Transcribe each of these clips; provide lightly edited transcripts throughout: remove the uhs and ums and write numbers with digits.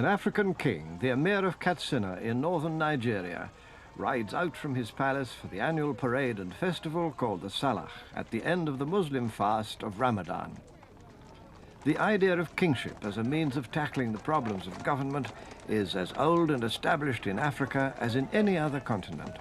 An African king, the Emir of Katsina in northern Nigeria, rides out from his palace for the annual parade and festival called the Salah at the end of the Muslim fast of Ramadan. The idea of kingship as a means of tackling the problems of government is as old and established in Africa as in any other continent.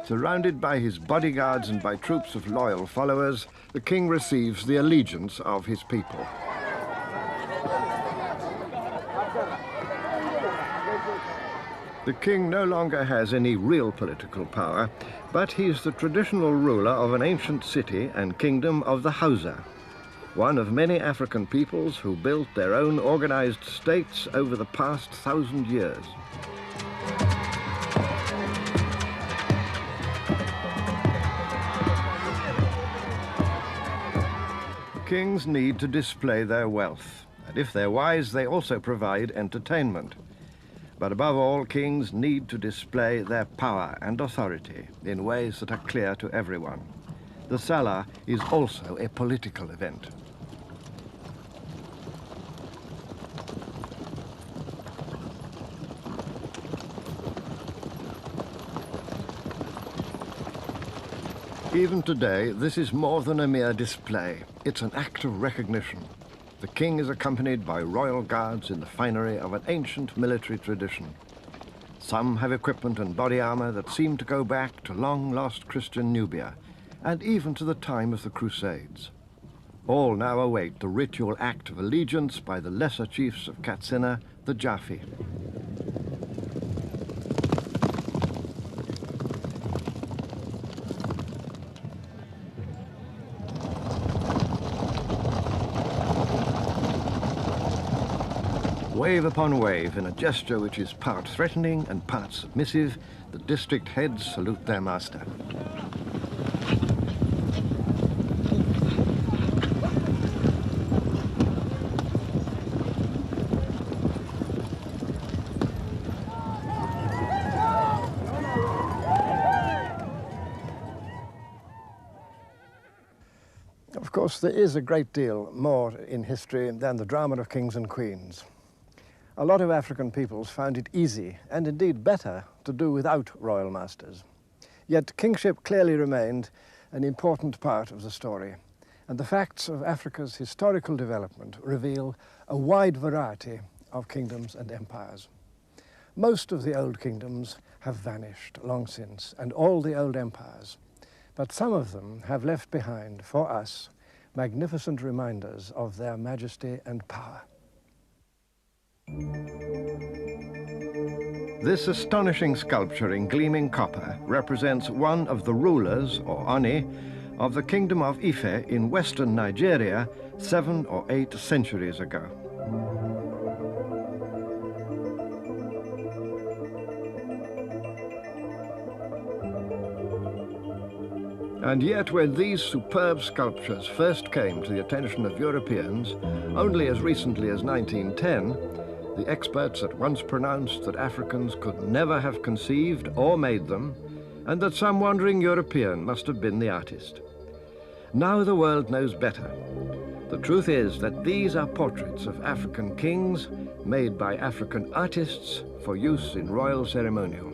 Surrounded by his bodyguards and by troops of loyal followers, the king receives the allegiance of his people. The king no longer has any real political power, but he's the traditional ruler of an ancient city and kingdom of the Hausa, one of many African peoples who built their own organized states over the past 1,000 years. Kings need to display their wealth, and if they're wise, they also provide entertainment. But above all, kings need to display their power and authority in ways that are clear to everyone. The Salah is also a political event. Even today, this is more than a mere display. It's an act of recognition. The king is accompanied by royal guards in the finery of an ancient military tradition. Some have equipment and body armor that seem to go back to long-lost Christian Nubia, and even to the time of the Crusades. All now await the ritual act of allegiance by the lesser chiefs of Katsina, the Jafi. Wave upon wave, in a gesture which is part threatening and part submissive, the district heads salute their master. Of course, there is a great deal more in history than the drama of kings and queens. A lot of African peoples found it easy, and indeed better, to do without royal masters. Yet kingship clearly remained an important part of the story, and the facts of Africa's historical development reveal a wide variety of kingdoms and empires. Most of the old kingdoms have vanished long since, and all the old empires, but some of them have left behind, for us, magnificent reminders of their majesty and power. This astonishing sculpture in gleaming copper represents one of the rulers, or Oni, of the kingdom of Ife in western Nigeria 7 or 8 centuries ago. And yet, when these superb sculptures first came to the attention of Europeans, only as recently as 1910, the experts at once pronounced that Africans could never have conceived or made them, and that some wandering European must have been the artist. Now the world knows better. The truth is that these are portraits of African kings made by African artists for use in royal ceremonial.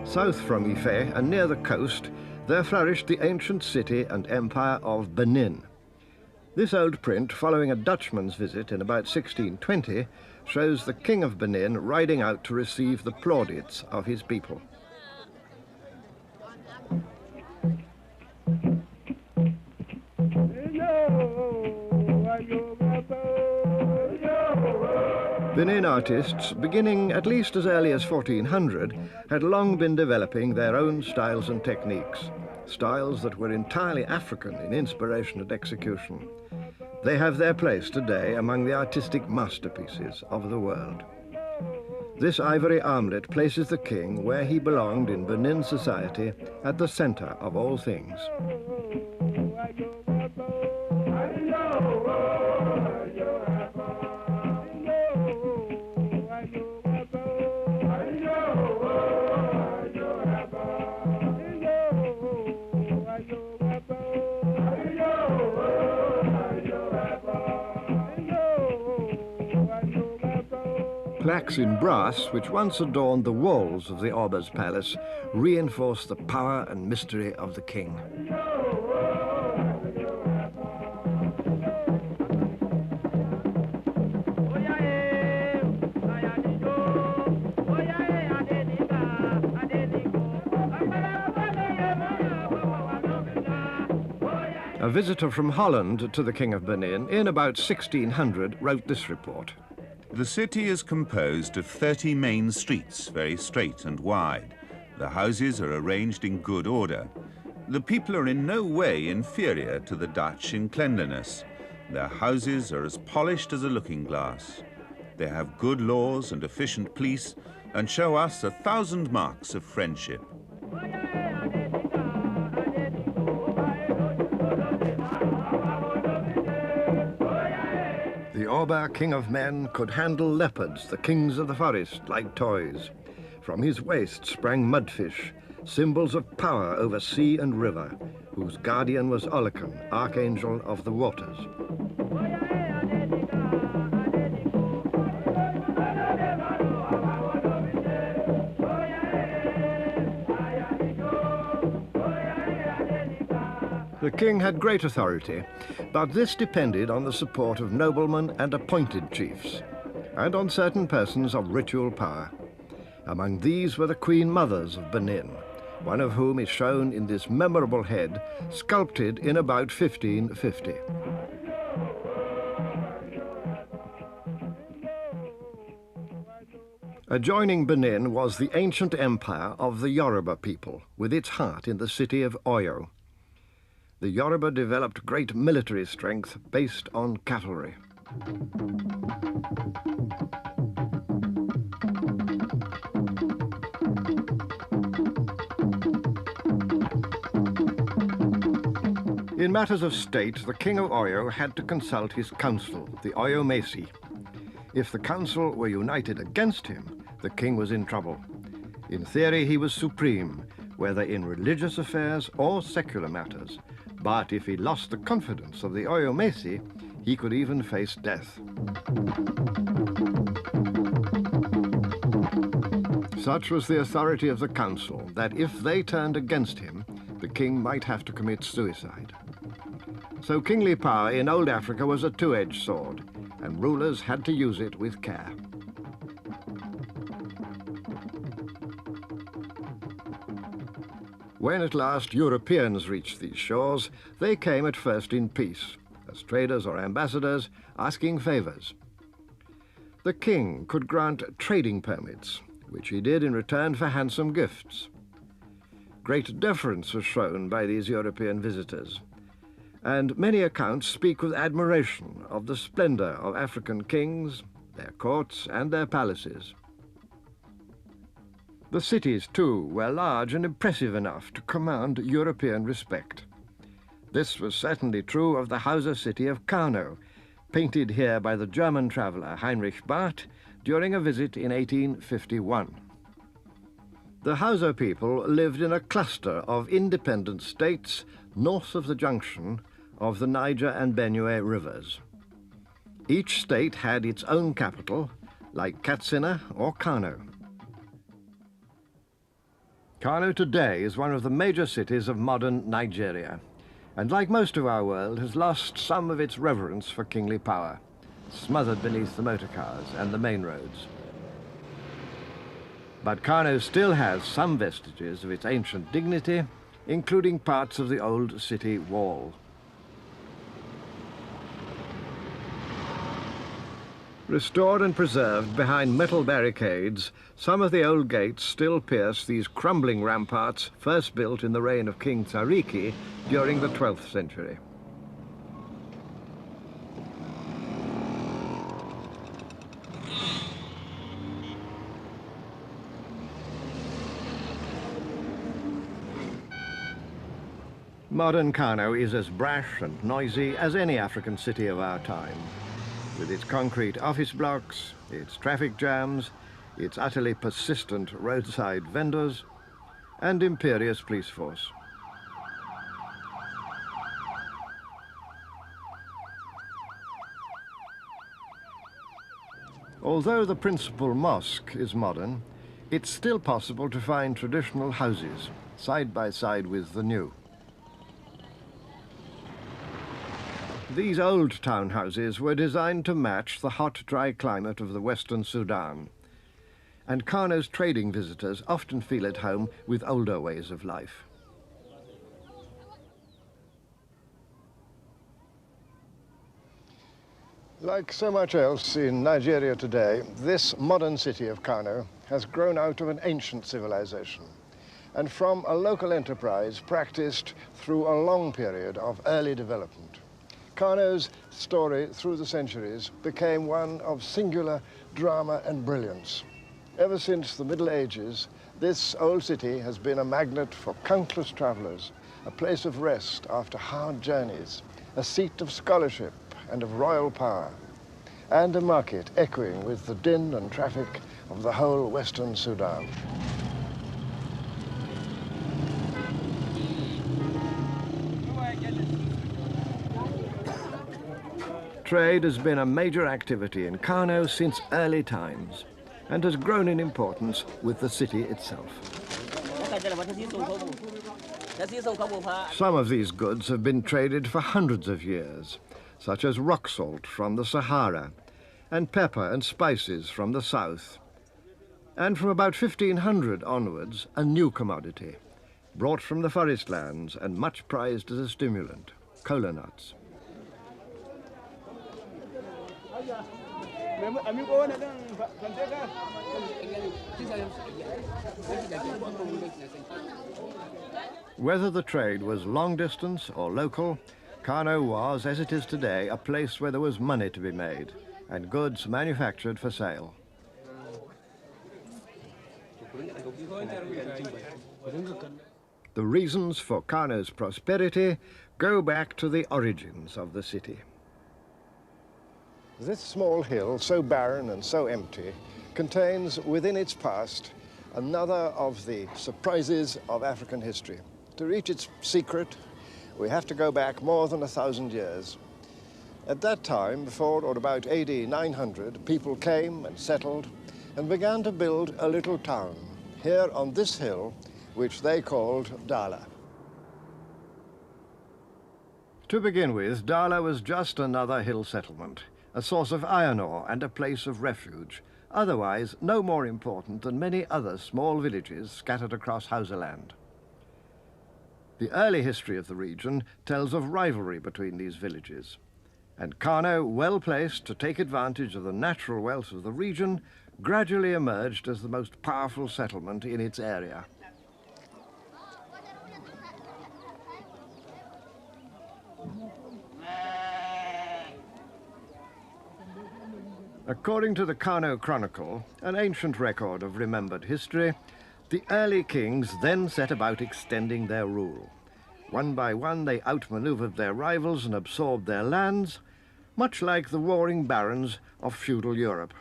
South from Ife and near the coast, there flourished the ancient city and empire of Benin. This old print, following a Dutchman's visit in about 1620, shows the king of Benin riding out to receive the plaudits of his people. Benin artists, beginning at least as early as 1400, had long been developing their own styles and techniques, styles that were entirely African in inspiration and execution. They have their place today among the artistic masterpieces of the world. This ivory armlet places the king where he belonged in Benin society, at the center of all things. Plaques in brass, which once adorned the walls of the Orba's palace, reinforce the power and mystery of the king. A visitor from Holland to the King of Benin in about 1600 wrote this report. The city is composed of 30 main streets, very straight and wide. The houses are arranged in good order. The people are in no way inferior to the Dutch in cleanliness. Their houses are as polished as a looking glass. They have good laws and efficient police and show us 1,000 marks of friendship. The Orba, king of men, could handle leopards, the kings of the forest, like toys. From his waist sprang mudfish, symbols of power over sea and river, whose guardian was Olakan, archangel of the waters. The king had great authority, but this depended on the support of noblemen and appointed chiefs, and on certain persons of ritual power. Among these were the Queen Mothers of Benin, one of whom is shown in this memorable head, sculpted in about 1550. Adjoining Benin was the ancient empire of the Yoruba people, with its heart in the city of Oyo. The Yoruba developed great military strength based on cavalry. In matters of state, the king of Oyo had to consult his council, the Oyo Mesi. If the council were united against him, the king was in trouble. In theory, he was supreme, whether in religious affairs or secular matters. But if he lost the confidence of the Oyo Mesi, he could even face death. Such was the authority of the council that if they turned against him, the king might have to commit suicide. So kingly power in old Africa was a two-edged sword, and rulers had to use it with care. When at last Europeans reached these shores, they came at first in peace, as traders or ambassadors, asking favors. The king could grant trading permits, which he did in return for handsome gifts. Great deference was shown by these European visitors, and many accounts speak with admiration of the splendor of African kings, their courts, and their palaces. The cities, too, were large and impressive enough to command European respect. This was certainly true of the Hausa city of Kano, painted here by the German traveler Heinrich Barth during a visit in 1851. The Hausa people lived in a cluster of independent states north of the junction of the Niger and Benue rivers. Each state had its own capital, like Katsina or Kano. Kano today is one of the major cities of modern Nigeria, and like most of our world has lost some of its reverence for kingly power, smothered beneath the motor cars and the main roads. But Kano still has some vestiges of its ancient dignity, including parts of the old city wall. Restored and preserved behind metal barricades, some of the old gates still pierce these crumbling ramparts first built in the reign of King Tsariki during the 12th century. Modern Kano is as brash and noisy as any African city of our time, with its concrete office blocks, its traffic jams, its utterly persistent roadside vendors, and imperious police force. Although the principal mosque is modern, it's still possible to find traditional houses side by side with the new. These old townhouses were designed to match the hot, dry climate of the Western Sudan, and Kano's trading visitors often feel at home with older ways of life. Like so much else in Nigeria today, this modern city of Kano has grown out of an ancient civilization and from a local enterprise practiced through a long period of early development. Kano's story through the centuries became one of singular drama and brilliance. Ever since the Middle Ages, this old city has been a magnet for countless travelers, a place of rest after hard journeys, a seat of scholarship and of royal power, and a market echoing with the din and traffic of the whole Western Sudan. Trade has been a major activity in Kano since early times and has grown in importance with the city itself. Some of these goods have been traded for hundreds of years, such as rock salt from the Sahara and pepper and spices from the south. And from about 1500 onwards, a new commodity, brought from the forest lands and much prized as a stimulant, kola nuts. Whether the trade was long distance or local, Kano was, as it is today, a place where there was money to be made and goods manufactured for sale. The reasons for Kano's prosperity go back to the origins of the city. This small hill, so barren and so empty, contains within its past another of the surprises of African history. To reach its secret, we have to go back more than 1,000 years. At that time, before or about AD 900, people came and settled and began to build a little town here on this hill, which they called Dala. To begin with, Dala was just another hill settlement, a source of iron ore and a place of refuge, otherwise no more important than many other small villages scattered across Hausaland. The early history of the region tells of rivalry between these villages, and Kano, well placed to take advantage of the natural wealth of the region, gradually emerged as the most powerful settlement in its area. According to the Kano Chronicle, an ancient record of remembered history, the early kings then set about extending their rule. One by one, they outmaneuvered their rivals and absorbed their lands, much like the warring barons of feudal Europe.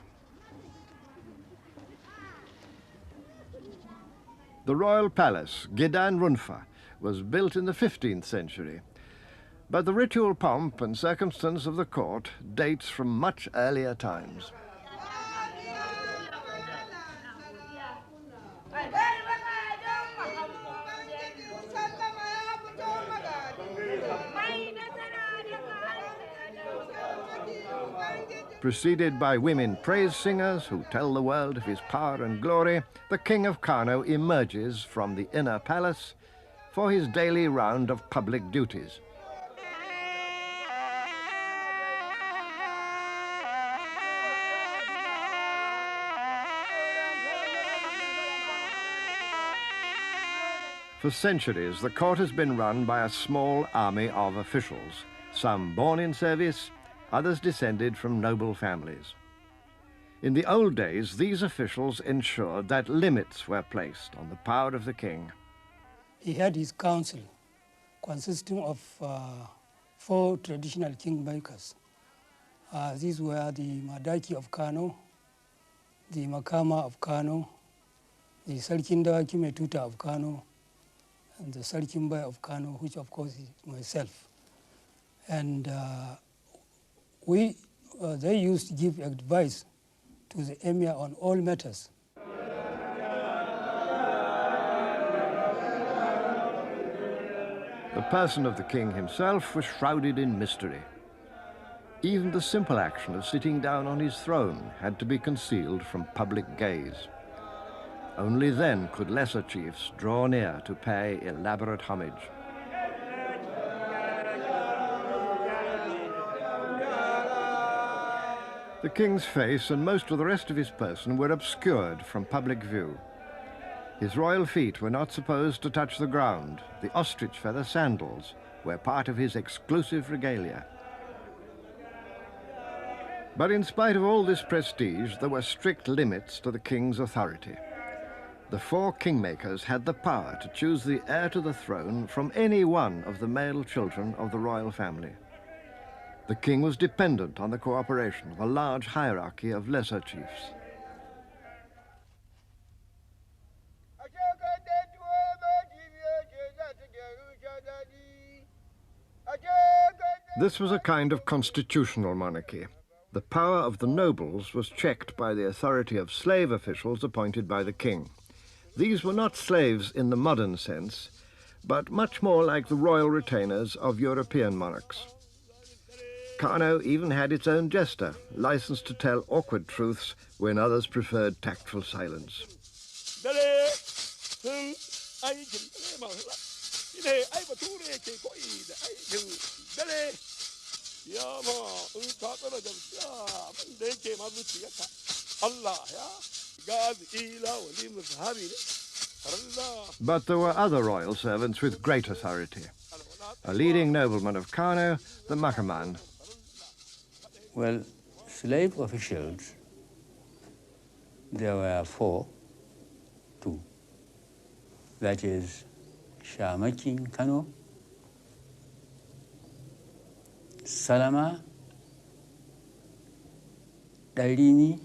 The royal palace, Gedan Runfa, was built in the 15th century, but the ritual pomp and circumstance of the court dates from much earlier times. Preceded by women praise singers who tell the world of his power and glory, the King of Kano emerges from the inner palace for his daily round of public duties. For centuries, the court has been run by a small army of officials, some born in service, others descended from noble families. In the old days, these officials ensured that limits were placed on the power of the king. He had his council, consisting of 4 traditional kingmakers. These were the Madaki of Kano, the Makama of Kano, the Sarkin Dawaki Metuta of Kano, and the Sarkin Bai of Kano, which of course is myself. And they used to give advice to the emir on all matters. The person of the king himself was shrouded in mystery. Even the simple action of sitting down on his throne had to be concealed from public gaze. Only then could lesser chiefs draw near to pay elaborate homage. The king's face and most of the rest of his person were obscured from public view. His royal feet were not supposed to touch the ground. The ostrich feather sandals were part of his exclusive regalia. But in spite of all this prestige, there were strict limits to the king's authority. The 4 kingmakers had the power to choose the heir to the throne from any one of the male children of the royal family. The king was dependent on the cooperation of a large hierarchy of lesser chiefs. This was a kind of constitutional monarchy. The power of the nobles was checked by the authority of slave officials appointed by the king. These were not slaves in the modern sense, but much more like the royal retainers of European monarchs. Kano even had its own jester, licensed to tell awkward truths when others preferred tactful silence. But there were other royal servants with great authority. A leading nobleman of Kano, the Makaman. Well, slave officials, there were 4, 2. That is Shamakin Kano, Salama, Darini,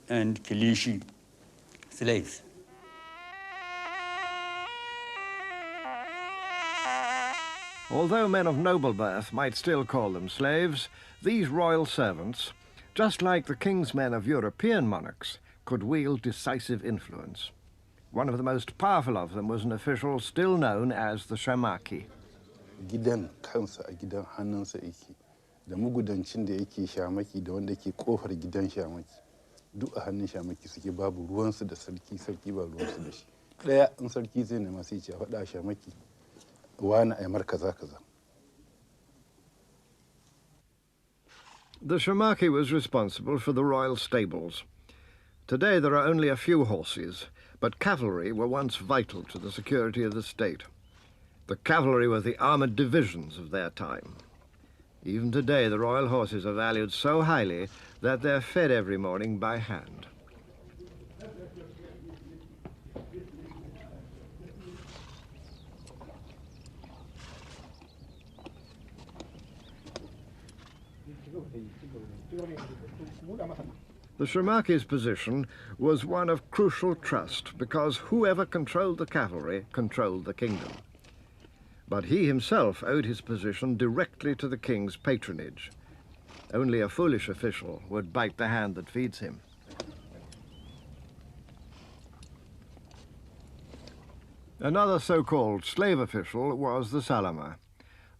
and Kilishi, slaves. Although men of noble birth might still call them slaves, these royal servants, just like the king's men of European monarchs, could wield decisive influence. One of the most powerful of them was an official still known as the Shamaki. Gidan kansa a gidan hannunsa yake, da magudancin da yake Shamaki da wanda ke kofar gidan Shamaki. Duk a hannun Shamaki suke, babu ruwansu da sarki, sarki ba ruwansu da shi. Ɗaya in sarki zai nema sai ce a faɗa Shamaki. The Shamaki was responsible for the royal stables. Today there are only a few horses, but cavalry were once vital to the security of the state. The cavalry were the armored divisions of their time. Even today the royal horses are valued so highly that they're fed every morning by hand. The Shamaki's position was one of crucial trust because whoever controlled the cavalry controlled the kingdom. But he himself owed his position directly to the king's patronage. Only a foolish official would bite the hand that feeds him. Another so-called slave official was the Salama.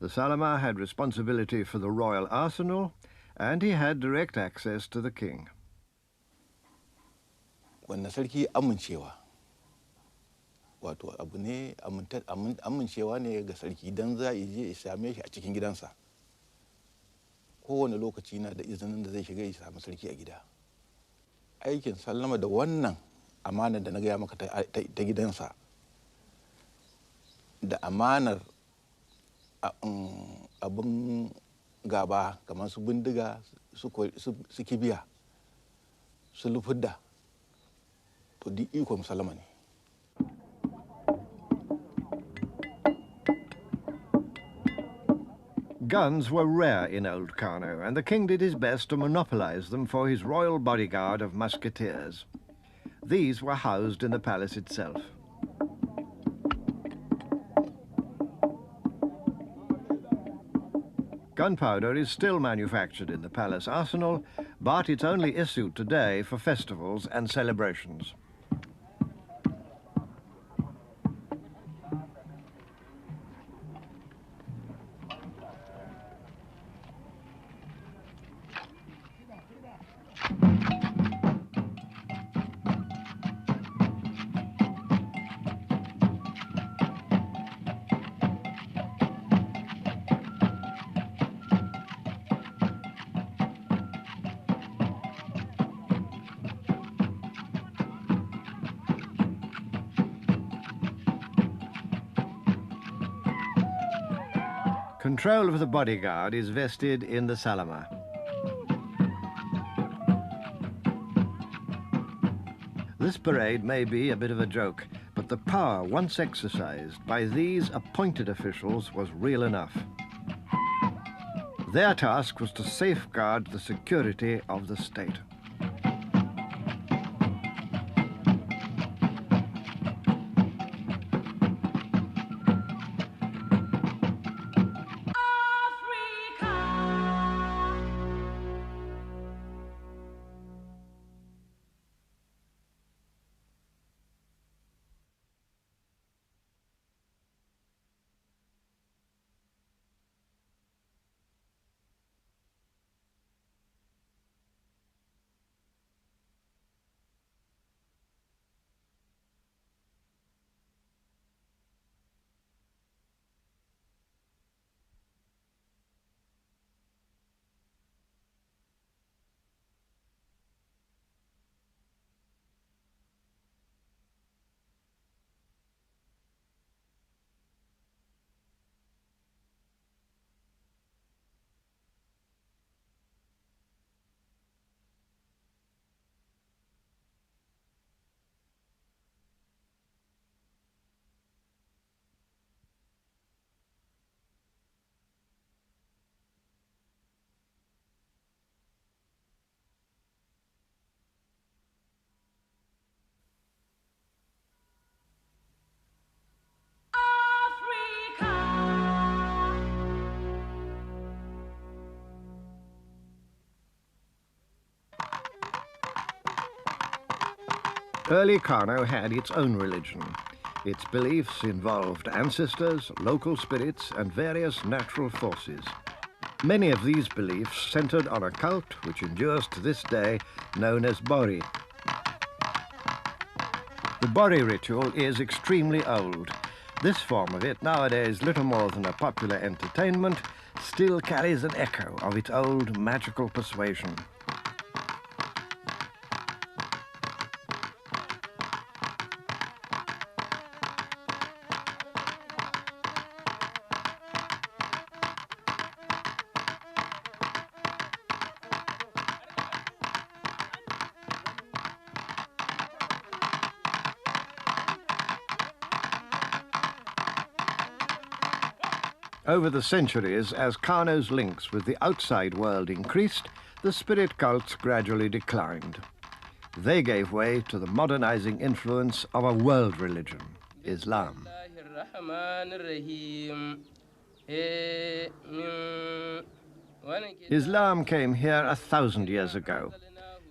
The Salama had responsibility for the royal arsenal, and he had direct access to the king. Wanda sarki amincewa, wato abu ne amincewa ne ga sarki dan za a je ya same shi a cikin gidansa. Kowane lokaci na da izinin da zai shiga ya samu sarki a gida. Aikin sallama da wannan amanar da na gaya maka ta gidansa da amanar abin gaba kamar su bindiga su kibiya su lufudda to duk ikon Salama ne. Guns were rare in Old Kano, and the king did his best to monopolize them for his royal bodyguard of musketeers. These were housed in the palace itself. Gunpowder is still manufactured in the palace arsenal, but it's only issued today for festivals and celebrations. Control of the bodyguard is vested in the Salama. This parade may be a bit of a joke, but the power once exercised by these appointed officials was real enough. Their task was to safeguard the security of the state. Early Kano had its own religion. Its beliefs involved ancestors, local spirits, and various natural forces. Many of these beliefs centered on a cult which endures to this day, known as Bori. The Bori ritual is extremely old. This form of it, nowadays little more than a popular entertainment, still carries an echo of its old magical persuasion. Over the centuries, as Kano's links with the outside world increased, the spirit cults gradually declined. They gave way to the modernizing influence of a world religion, Islam. Islam came here 1,000 years ago,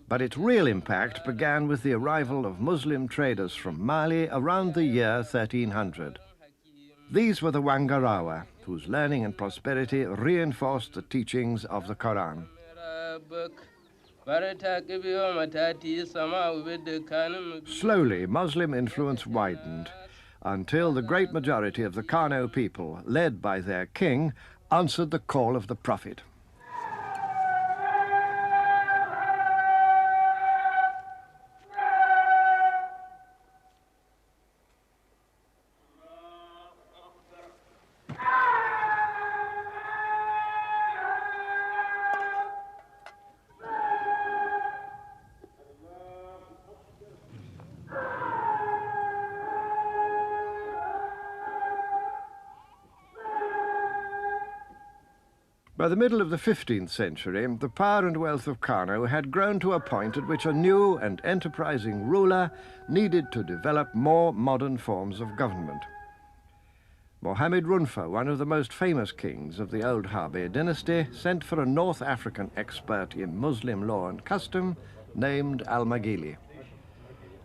but its real impact began with the arrival of Muslim traders from Mali around the year 1300. These were the Wangarawa, whose learning and prosperity reinforced the teachings of the Quran. Slowly, Muslim influence widened, until the great majority of the Kano people, led by their king, answered the call of the Prophet. By the middle of the 15th century, the power and wealth of Kano had grown to a point at which a new and enterprising ruler needed to develop more modern forms of government. Mohammed Runfa, one of the most famous kings of the old Harbi dynasty, sent for a North African expert in Muslim law and custom named Al-Maghili.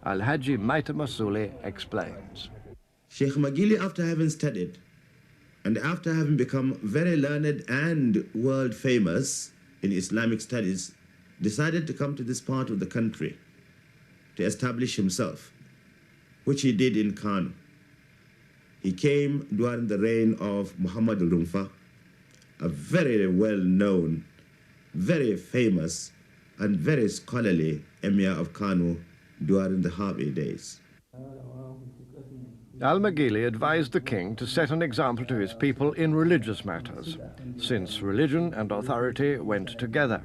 Al-Haji Maita Masuli explains. Sheikh Maghili, after having studied and after having become very learned and world famous in Islamic studies, decided to come to this part of the country to establish himself, which he did in Kano. He came during the reign of Muhammad Rumfa, a very well-known, very famous, and very scholarly emir of Kano during the Harbi days. Al-Maghili advised the king to set an example to his people in religious matters, since religion and authority went together.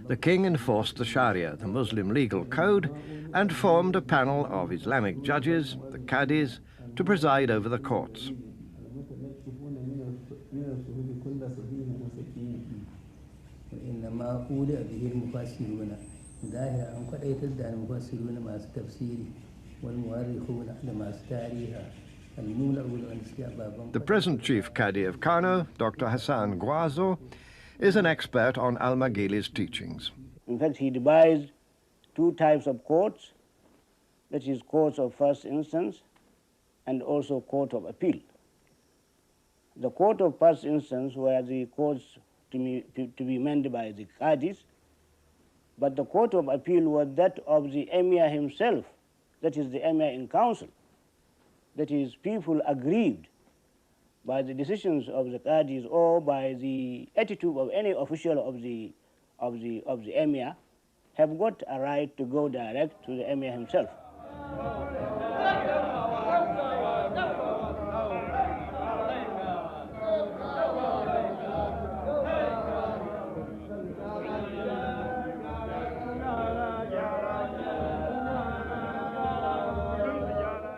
The king enforced the Sharia, the Muslim legal code, and formed a panel of Islamic judges, the Qadis, to preside over the courts. The present chief Qadi of Kano, Dr. Hassan Gwazo, is an expert on Al-Maghili's teachings. In fact, he devised two types of courts, that is, courts of first instance and also court of appeal. The court of first instance were the courts to be manned by the Qadis, but the court of appeal was that of the emir himself, that is the emir in council. That is, people aggrieved by the decisions of the Qadis or by the attitude of any official of the emir have got a right to go direct to the emir himself.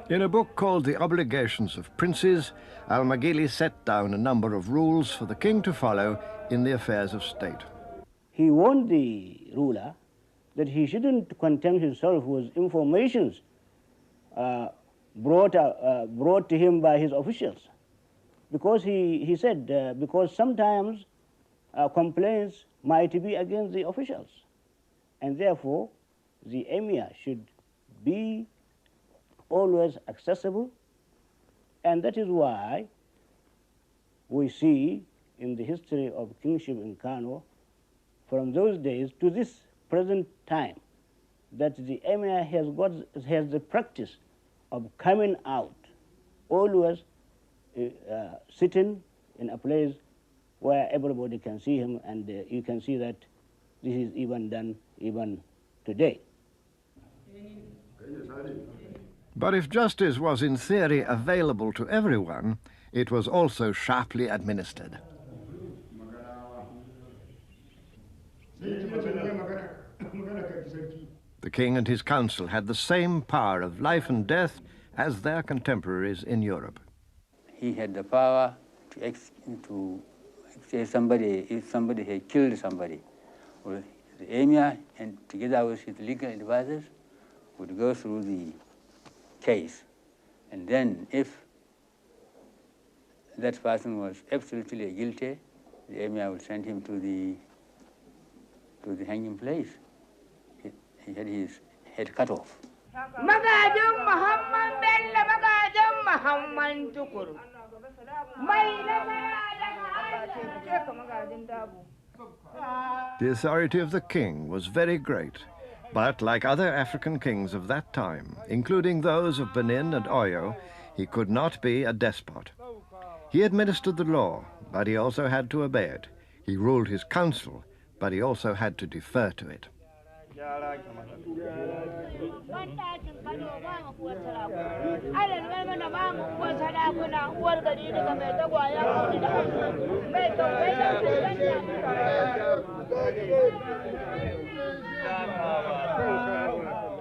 In a book called The Obligations of Princes, Al-Maghili set down a number of rules for the king to follow in the affairs of state. He warned the ruler that he shouldn't content himself with informations brought to him by his officials, because he said, because sometimes complaints might be against the officials, and therefore the emir should be always accessible, and that is why we see in the history of kingship in Kano, from those days to this present time, that the emir has the practice of coming out, always sitting in a place where everybody can see him, and you can see that this is even done even today. But if justice was in theory available to everyone, it was also sharply administered. The king and his council had the same power of life and death as their contemporaries in Europe. He had the power to say somebody, if somebody had killed somebody, or the emir, and together with his legal advisors, would go through the case, and then if that person was absolutely guilty, the emir would send him to the hanging place. He had his head cut off. The authority of the king was very great, but like other African kings of that time, including those of Benin and Oyo, he could not be a despot. He administered the law, but he also had to obey it. He ruled his council, but he also had to defer to it.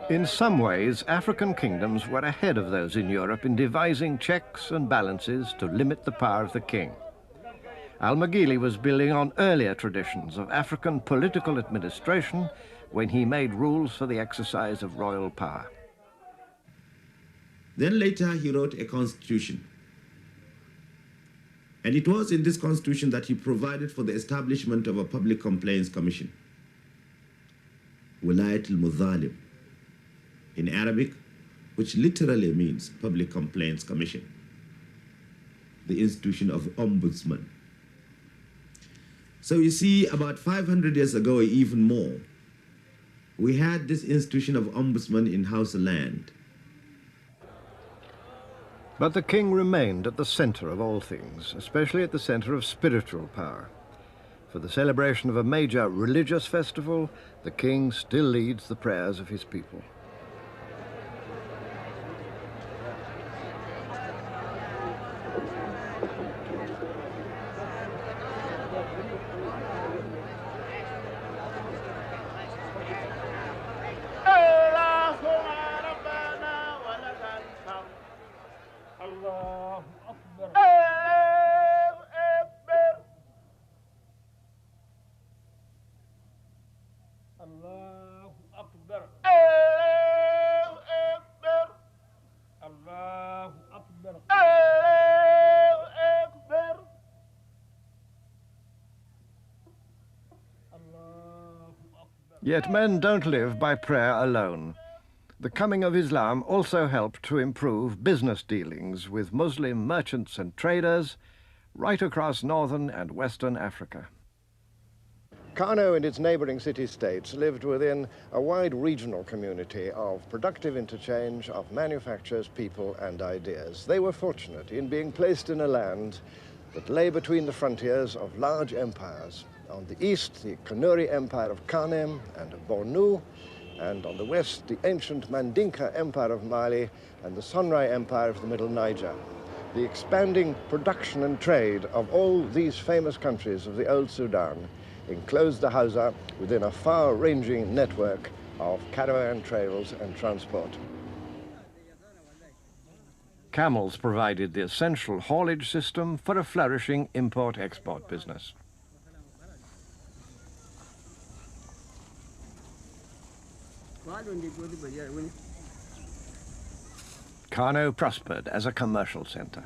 In some ways, African kingdoms were ahead of those in Europe in devising checks and balances to limit the power of the king. Al-Magili was building on earlier traditions of African political administration when he made rules for the exercise of royal power. Then later he wrote a constitution. And it was in this constitution that he provided for the establishment of a public complaints commission, Wilayat al-Mudhalim, in Arabic, which literally means public complaints commission, the institution of ombudsman. So you see, about 500 years ago, or even more, we had this institution of ombudsman in Hausa land. But the king remained at the center of all things, especially at the center of spiritual power. For the celebration of a major religious festival, the king still leads the prayers of his people. Yet men don't live by prayer alone. The coming of Islam also helped to improve business dealings with Muslim merchants and traders right across northern and western Africa. Kano and its neighboring city-states lived within a wide regional community of productive interchange of manufactures, people and ideas. They were fortunate in being placed in a land that lay between the frontiers of large empires. On the east, the Kanuri Empire of Kanem and of Bornu, and on the west, the ancient Mandinka Empire of Mali and the Sonrai Empire of the Middle Niger. The expanding production and trade of all these famous countries of the old Sudan enclosed the Hausa within a far-ranging network of caravan trails and transport. Camels provided the essential haulage system for a flourishing import-export business. Kano prospered as a commercial center.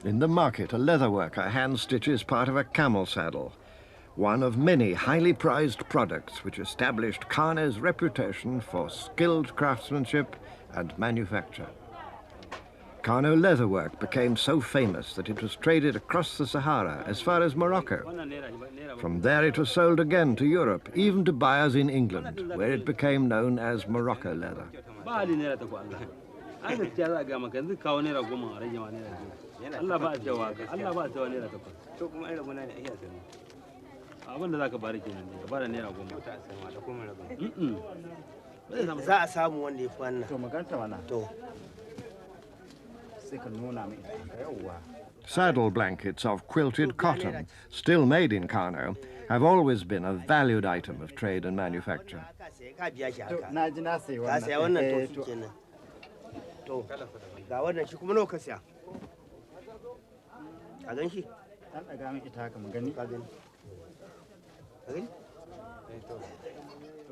In the market, a leather worker hand-stitches part of a camel saddle, one of many highly prized products which established Kano's reputation for skilled craftsmanship and manufacture. Kano leatherwork became so famous that it was traded across the Sahara as far as Morocco. From there it was sold again to Europe, even to buyers in England, where it became known as Morocco leather. Saddle blankets of quilted cotton, still made in Kano, have always been a valued item of trade and manufacture.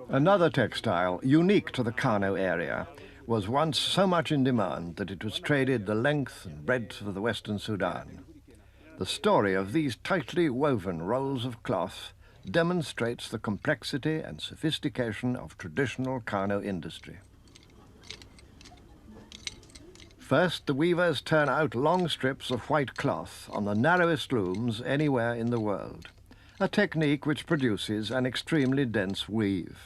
Another textile, unique to the Kano area, was once so much in demand that it was traded the length and breadth of the Western Sudan. The story of these tightly woven rolls of cloth demonstrates the complexity and sophistication of traditional Kano industry. First, the weavers turn out long strips of white cloth on the narrowest looms anywhere in the world, a technique which produces an extremely dense weave.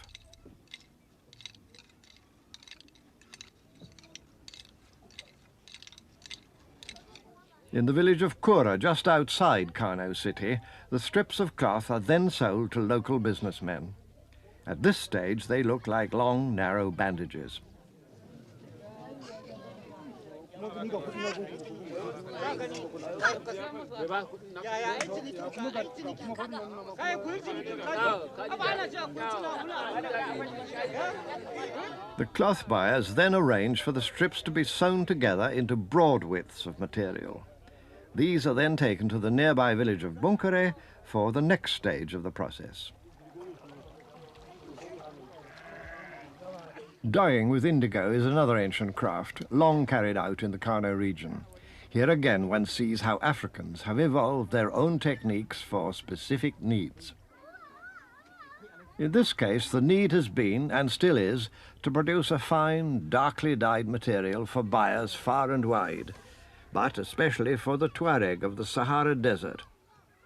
In the village of Kura, just outside Kano city, the strips of cloth are then sold to local businessmen. At this stage, they look like long, narrow bandages. The cloth buyers then arrange for the strips to be sewn together into broad widths of material. These are then taken to the nearby village of Bunkere for the next stage of the process. Dyeing with indigo is another ancient craft, long carried out in the Kano region. Here again one sees how Africans have evolved their own techniques for specific needs. In this case, the need has been, and still is, to produce a fine, darkly dyed material for buyers far and wide, but especially for the Tuareg of the Sahara Desert,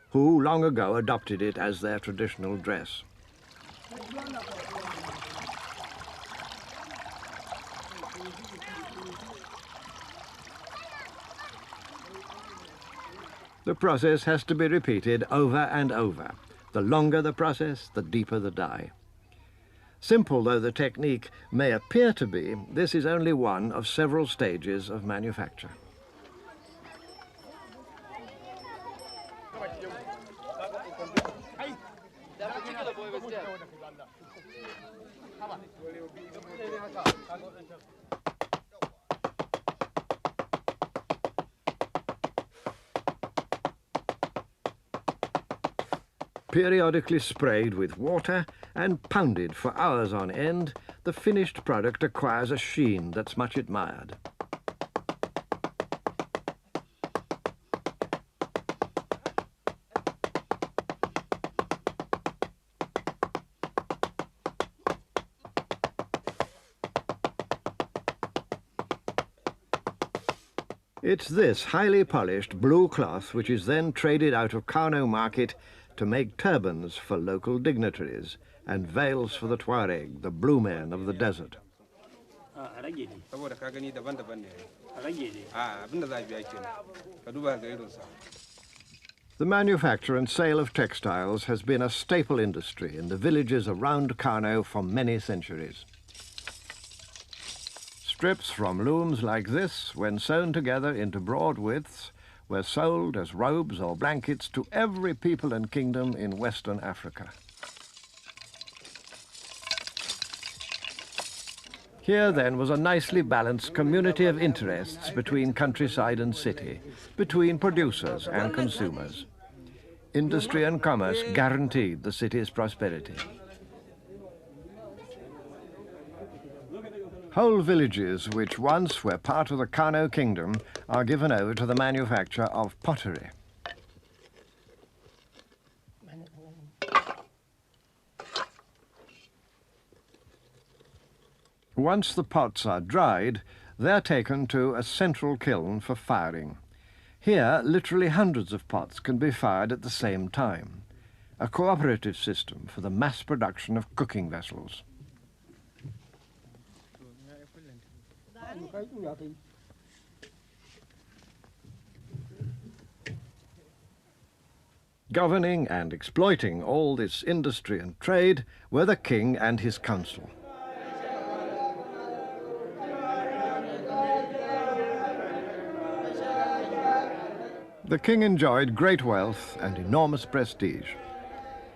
who long ago adopted it as their traditional dress. The process has to be repeated over and over. The longer the process, the deeper the dye. Simple though the technique may appear to be, this is only one of several stages of manufacture. Periodically sprayed with water and pounded for hours on end, the finished product acquires a sheen that's much admired. It's this highly polished blue cloth which is then traded out of Kano market to make turbans for local dignitaries and veils for the Tuareg, the blue men of the desert. The manufacture and sale of textiles has been a staple industry in the villages around Kano for many centuries. Strips from looms like this, when sewn together into broad widths, were sold as robes or blankets to every people and kingdom in Western Africa. Here then was a nicely balanced community of interests between countryside and city, between producers and consumers. Industry and commerce guaranteed the city's prosperity. Whole villages which once were part of the Kano kingdom are given over to the manufacture of pottery. Once the pots are dried, they're taken to a central kiln for firing. Here, literally hundreds of pots can be fired at the same time, a cooperative system for the mass production of cooking vessels. Governing and exploiting all this industry and trade were the king and his council. The king enjoyed great wealth and enormous prestige.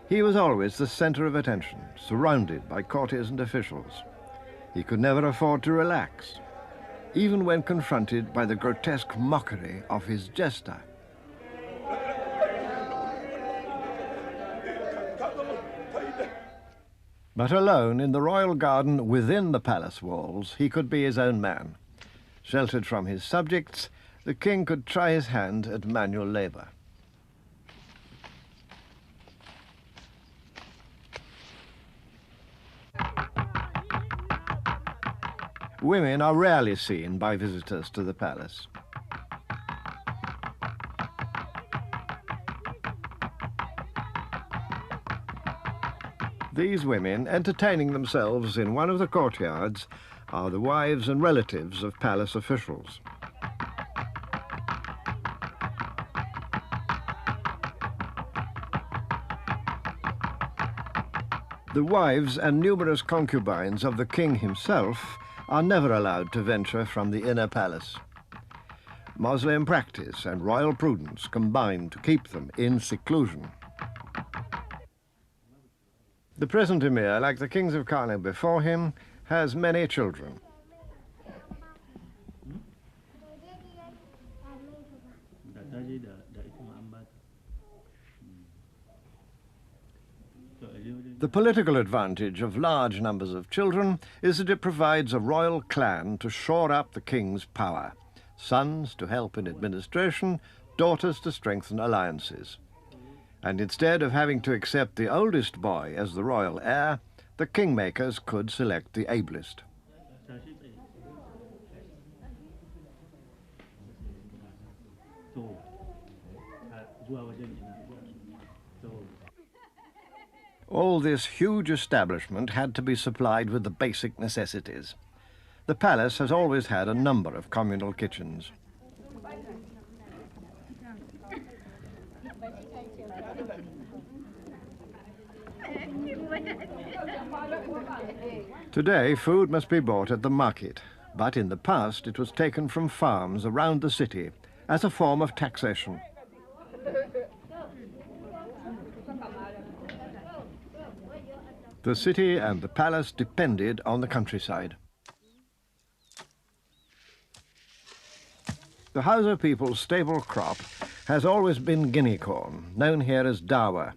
He was always the center of attention, surrounded by courtiers and officials. He could never afford to relax, even when confronted by the grotesque mockery of his jester. But alone in the royal garden within the palace walls, he could be his own man. Sheltered from his subjects, the king could try his hand at manual labor. Women are rarely seen by visitors to the palace. These women, entertaining themselves in one of the courtyards, are the wives and relatives of palace officials. The wives and numerous concubines of the king himself are never allowed to venture from the inner palace. Moslem practice and royal prudence combine to keep them in seclusion. The present emir, like the kings of Kano before him, has many children. The political advantage of large numbers of children is that it provides a royal clan to shore up the king's power, sons to help in administration, daughters to strengthen alliances. And instead of having to accept the oldest boy as the royal heir, the kingmakers could select the ablest. All this huge establishment had to be supplied with the basic necessities. The palace has always had a number of communal kitchens. Today, food must be bought at the market, but in the past it was taken from farms around the city as a form of taxation. The city and the palace depended on the countryside. The Hausa people's staple crop has always been guinea corn, known here as dawa,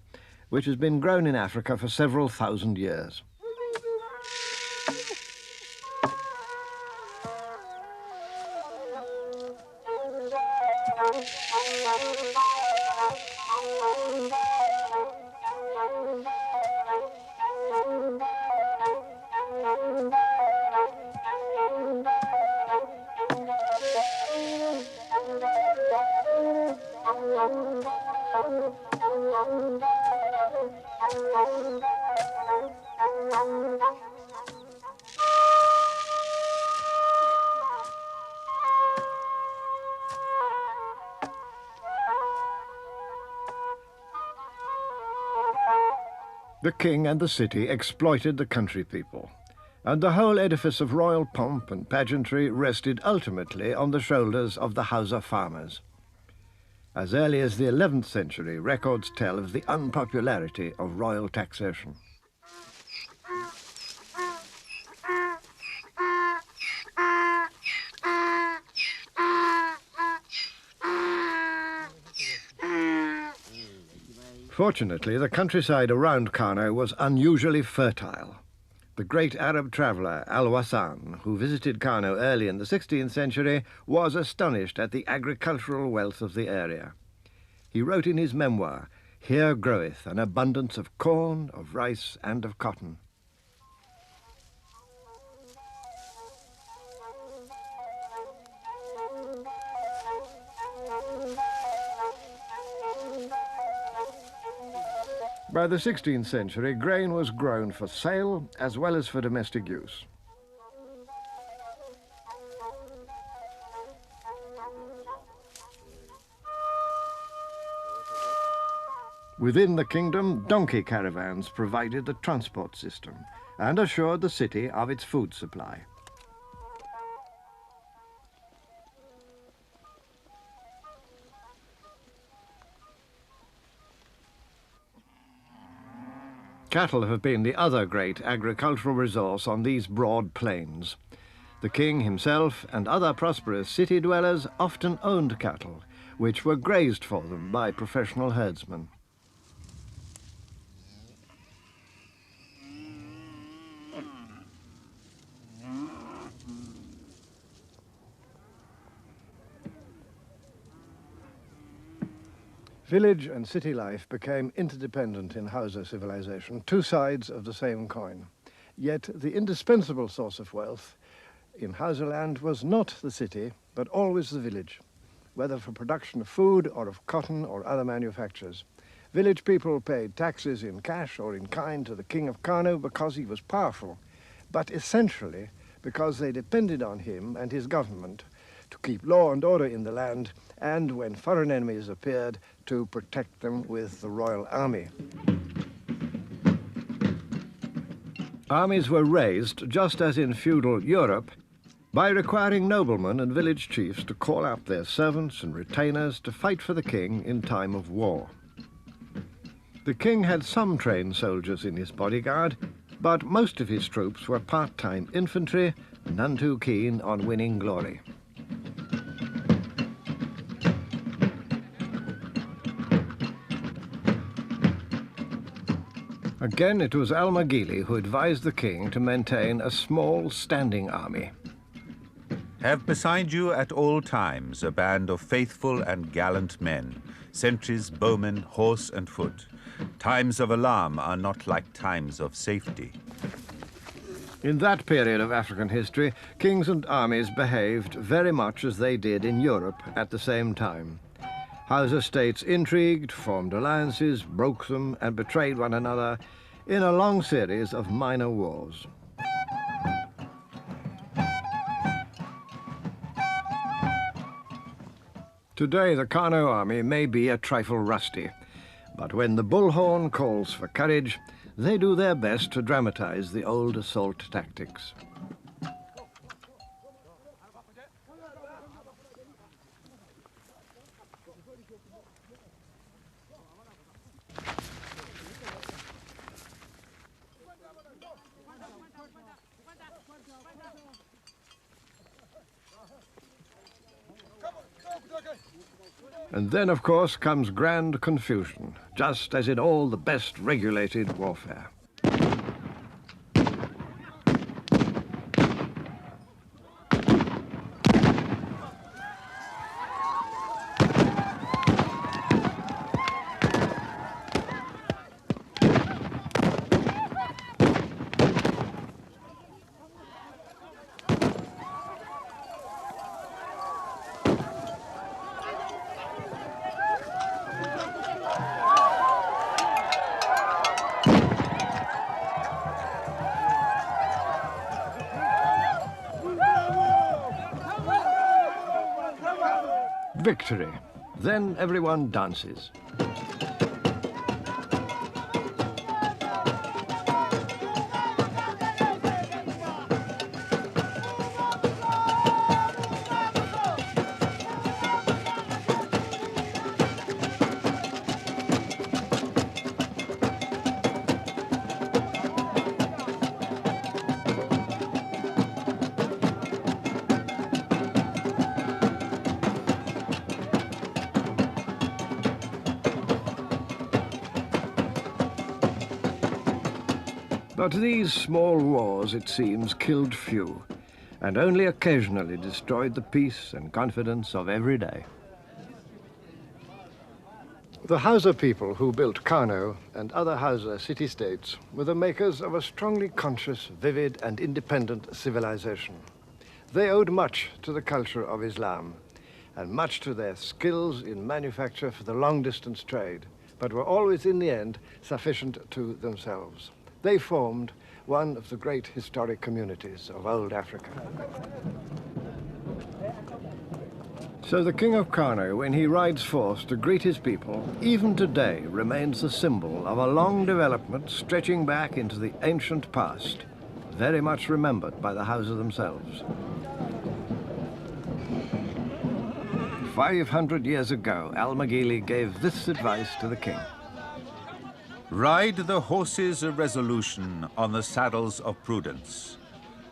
which has been grown in Africa for several thousand years. The king and the city exploited the country people, and the whole edifice of royal pomp and pageantry rested ultimately on the shoulders of the Hausa farmers. As early as the 11th century, records tell of the unpopularity of royal taxation. Fortunately, the countryside around Kano was unusually fertile. The great Arab traveller Al-Wasan, who visited Kano early in the 16th century, was astonished at the agricultural wealth of the area. He wrote in his memoir, "Here groweth an abundance of corn, of rice, and of cotton." By the 16th century, grain was grown for sale as well as for domestic use. Within the kingdom, donkey caravans provided the transport system and assured the city of its food supply. Cattle have been the other great agricultural resource on these broad plains. The king himself and other prosperous city dwellers often owned cattle, which were grazed for them by professional herdsmen. Village and city life became interdependent in Hausa civilization, two sides of the same coin. Yet the indispensable source of wealth in Hausa land was not the city, but always the village, whether for production of food or of cotton or other manufactures. Village people paid taxes in cash or in kind to the king of Kano because he was powerful, but essentially because they depended on him and his government to keep law and order in the land, and when foreign enemies appeared, to protect them with the royal army. Armies were raised, just as in feudal Europe, by requiring noblemen and village chiefs to call up their servants and retainers to fight for the king in time of war. The king had some trained soldiers in his bodyguard, but most of his troops were part-time infantry, none too keen on winning glory. Again, it was Al-Maghili who advised the king to maintain a small standing army. Have beside you at all times a band of faithful and gallant men, sentries, bowmen, horse and foot. Times of alarm are not like times of safety. In that period of African history, kings and armies behaved very much as they did in Europe at the same time. Hausa states intrigued, formed alliances, broke them, and betrayed one another in a long series of minor wars. Today, the Kano army may be a trifle rusty, but when the bullhorn calls for courage, they do their best to dramatize the old assault tactics. And then, of course, comes grand confusion, just as in all the best regulated warfare. Victory. Then everyone dances. But these small wars, it seems, killed few, and only occasionally destroyed the peace and confidence of every day. The Hausa people who built Kano and other Hausa city-states were the makers of a strongly conscious, vivid and independent civilization. They owed much to the culture of Islam and much to their skills in manufacture for the long-distance trade, but were always in the end sufficient to themselves. They formed one of the great historic communities of old Africa. So the King of Kano, when he rides forth to greet his people, even today remains the symbol of a long development stretching back into the ancient past, very much remembered by the Hausa themselves. 500 years ago, Al-Maghili gave this advice to the king. Ride the horses of resolution on the saddles of prudence.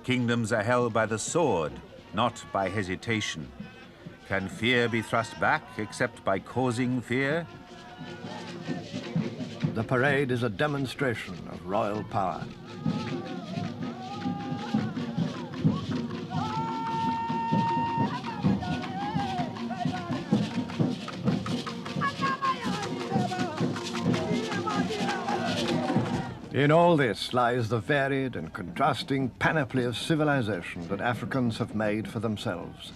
Kingdoms are held by the sword, not by hesitation. Can fear be thrust back except by causing fear? The parade is a demonstration of royal power. In all this lies the varied and contrasting panoply of civilization that Africans have made for themselves.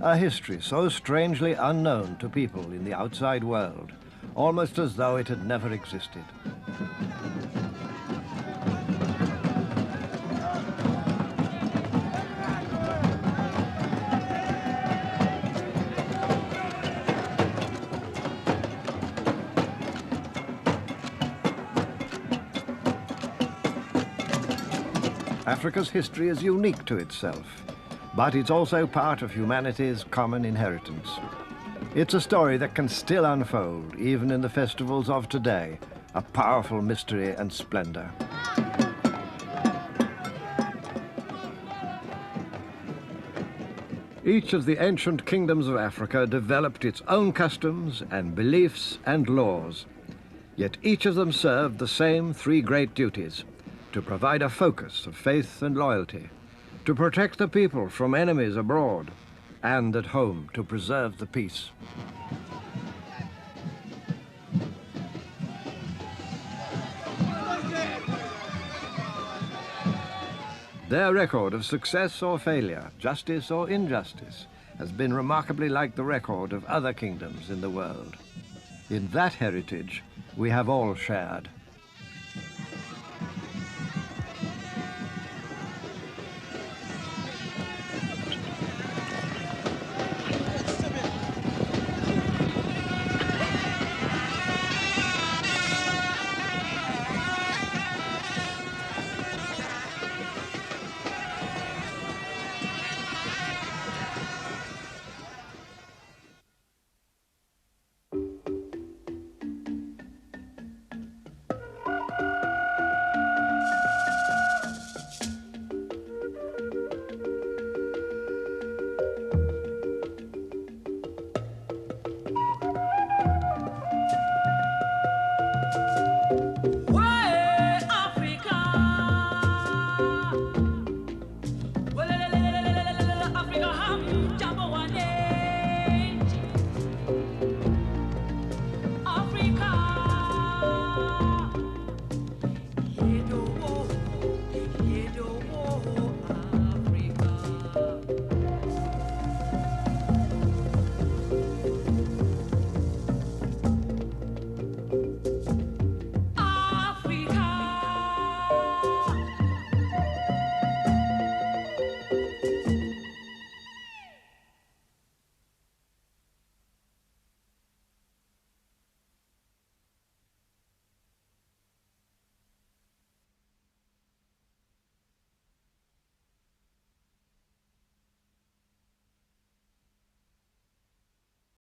A history so strangely unknown to people in the outside world, almost as though it had never existed. Africa's history is unique to itself, but it's also part of humanity's common inheritance. It's a story that can still unfold, even in the festivals of today, a powerful mystery and splendor. Each of the ancient kingdoms of Africa developed its own customs and beliefs and laws. Yet each of them served the same three great duties: to provide a focus of faith and loyalty, to protect the people from enemies abroad, and at home to preserve the peace. Their record of success or failure, justice or injustice, has been remarkably like the record of other kingdoms in the world. In that heritage, we have all shared.